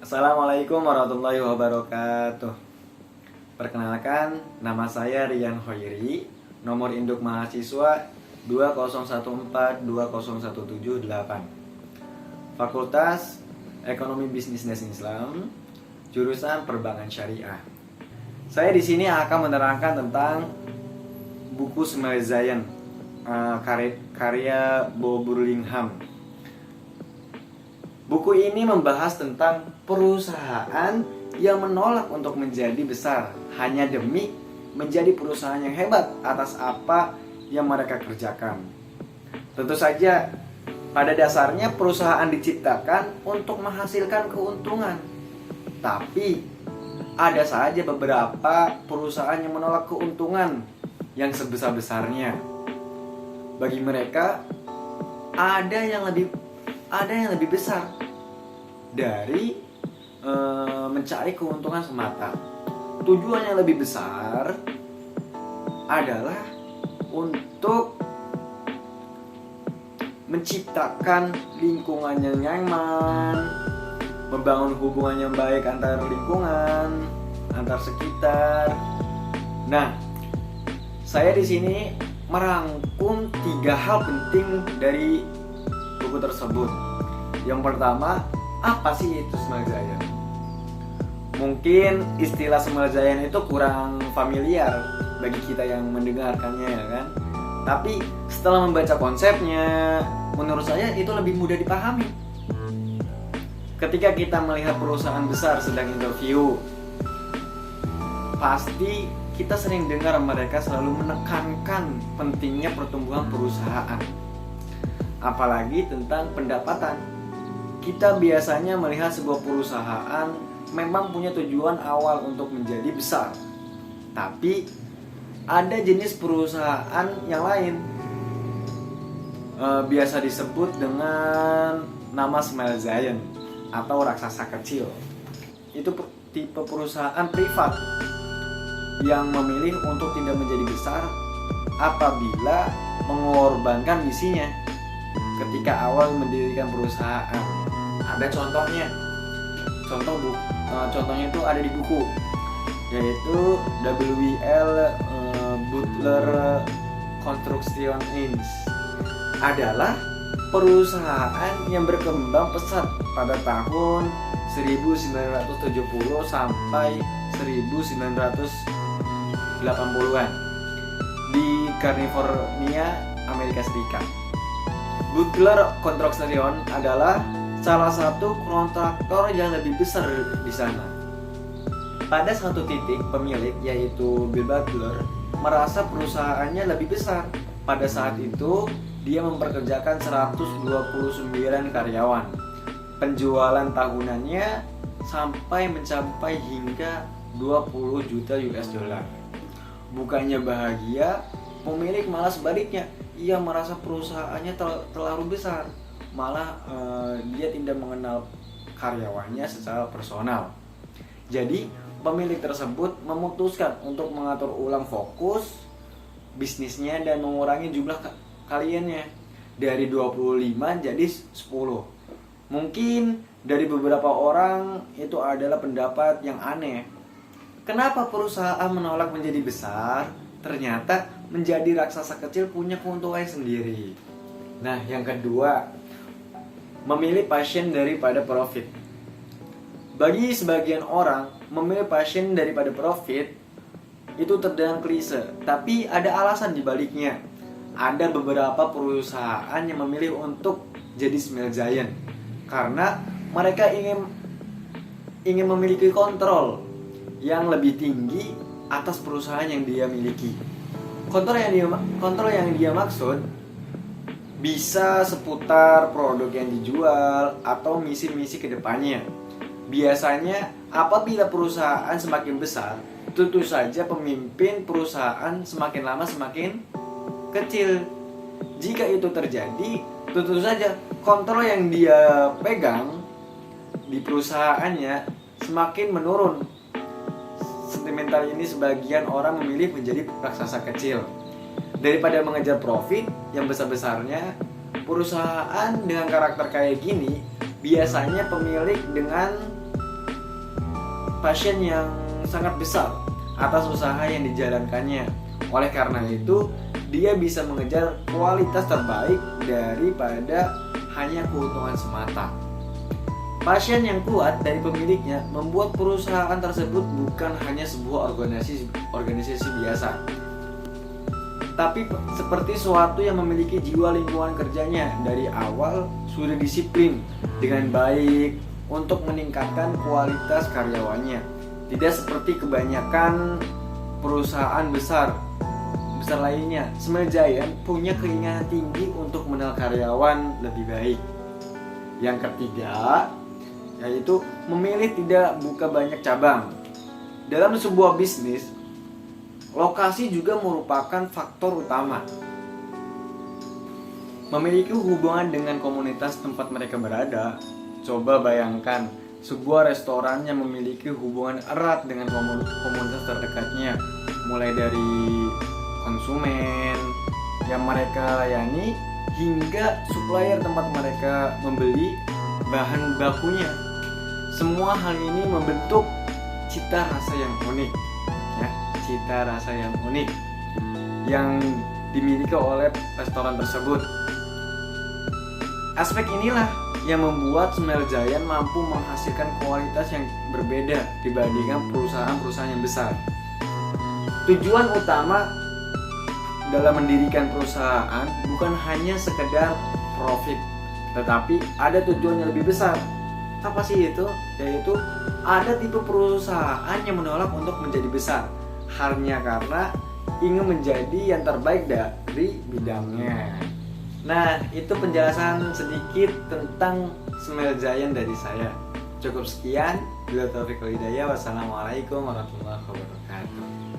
Assalamualaikum warahmatullahi wabarakatuh. Perkenalkan, nama saya Rian Hoiri. Nomor induk mahasiswa 201420178. Fakultas Ekonomi Bisnis dan Islam, jurusan Perbankan Syariah. Saya di sini akan menerangkan tentang buku Smile Zion, karya Bo Burlingham. Buku ini membahas tentang perusahaan yang menolak untuk menjadi besar hanya demi menjadi perusahaan yang hebat atas apa yang mereka kerjakan. Tentu saja, pada dasarnya perusahaan diciptakan untuk menghasilkan keuntungan. Tapi ada saja beberapa perusahaan yang menolak keuntungan yang sebesar-besarnya. Bagi mereka ada yang lebih besar dari mencari keuntungan semata. Tujuan yang lebih besar adalah untuk menciptakan lingkungan yang nyaman, membangun hubungan yang baik antar lingkungan, antar sekitar. Nah, saya di sini merangkum 3 hal penting dari buku tersebut. Yang pertama, apa sih itu Smile Zion? Mungkin istilah Smile Zion itu kurang familiar bagi kita yang mendengarkannya, ya kan? Tapi setelah membaca konsepnya, menurut saya itu lebih mudah dipahami. Ketika kita melihat perusahaan besar sedang interview, pasti kita sering dengar mereka selalu menekankan pentingnya pertumbuhan perusahaan, apalagi tentang pendapatan. Kita biasanya melihat sebuah perusahaan memang punya tujuan awal untuk menjadi besar. Tapi ada jenis perusahaan yang lain, biasa disebut dengan nama Smile Zion atau raksasa kecil. Itu tipe perusahaan privat yang memilih untuk tidak menjadi besar apabila mengorbankan misinya ketika awal mendirikan perusahaan. Ada contohnya. Contohnya itu ada di buku, yaitu W.L. Butler Construction Inc. adalah perusahaan yang berkembang pesat pada tahun 1970 sampai 1980-an di California, Amerika Serikat. Butler Construction adalah salah satu kontraktor yang lebih besar di sana. Pada satu titik, pemilik yaitu Bill Butler merasa perusahaannya lebih besar. Pada saat itu, dia memperkerjakan 129 karyawan. Penjualan tahunannya sampai mencapai hingga 20 juta US dollar. Bukannya bahagia, pemilik malah sebaliknya. Ia merasa perusahaannya terlalu besar. Malah dia tidak mengenal karyawannya secara personal. Jadi pemilik tersebut memutuskan untuk mengatur ulang fokus bisnisnya dan mengurangi jumlah kliennya dari 25 jadi 10. Mungkin dari beberapa orang itu adalah pendapat yang aneh. Kenapa perusahaan menolak menjadi besar? Ternyata menjadi raksasa kecil punya keuntungan sendiri. Nah, yang kedua, memilih passion daripada profit. Bagi sebagian orang, memilih passion daripada profit itu terdengar klise, tapi ada alasan di baliknya. Ada beberapa perusahaan yang memilih untuk jadi Smile Zion karena mereka ingin memiliki kontrol yang lebih tinggi atas perusahaan yang dia miliki. Kontrol yang dia maksud bisa seputar produk yang dijual atau misi-misi kedepannya. Biasanya apabila perusahaan semakin besar, tentu saja pemimpin perusahaan semakin lama semakin kecil. Jika itu terjadi, tentu saja kontrol yang dia pegang di perusahaannya semakin menurun. Sentimental ini sebagian orang memilih menjadi raksasa kecil. Daripada mengejar profit yang besar-besarnya, perusahaan dengan karakter kayak gini biasanya pemilik dengan passion yang sangat besar atas usaha yang dijalankannya. Oleh karena itu, dia bisa mengejar kualitas terbaik daripada hanya keuntungan semata. Passion yang kuat dari pemiliknya membuat perusahaan tersebut bukan hanya sebuah organisasi biasa, tapi seperti suatu yang memiliki jiwa lingkungan kerjanya dari awal sudah disiplin dengan baik untuk meningkatkan kualitas karyawannya. Tidak seperti kebanyakan perusahaan besar lainnya, Smile Giant punya keinginan tinggi untuk mengenal karyawan lebih baik. Yang ketiga, yaitu memilih tidak buka banyak cabang. Dalam sebuah bisnis, lokasi juga merupakan faktor utama. Memiliki hubungan dengan komunitas tempat mereka berada. Coba bayangkan sebuah restoran yang memiliki hubungan erat dengan komunitas terdekatnya, mulai dari konsumen yang mereka layani hingga supplier tempat mereka membeli bahan bakunya. Semua hal ini membentuk cita rasa yang unik, ya, cita rasa yang unik yang dimiliki oleh restoran tersebut. Aspek inilah yang membuat Smile Giant mampu menghasilkan kualitas yang berbeda dibandingkan perusahaan-perusahaan yang besar. Tujuan utama dalam mendirikan perusahaan bukan hanya sekedar profit, tetapi ada tujuan yang lebih besar. Apa sih itu? Yaitu ada tipe perusahaan yang menolak untuk menjadi besar hanya karena ingin menjadi yang terbaik dari bidangnya. Nah, itu penjelasan sedikit tentang Smile Giant dari saya. Cukup sekian. Bila taufiq wal hidayah. Wassalamualaikum warahmatullahi wabarakatuh.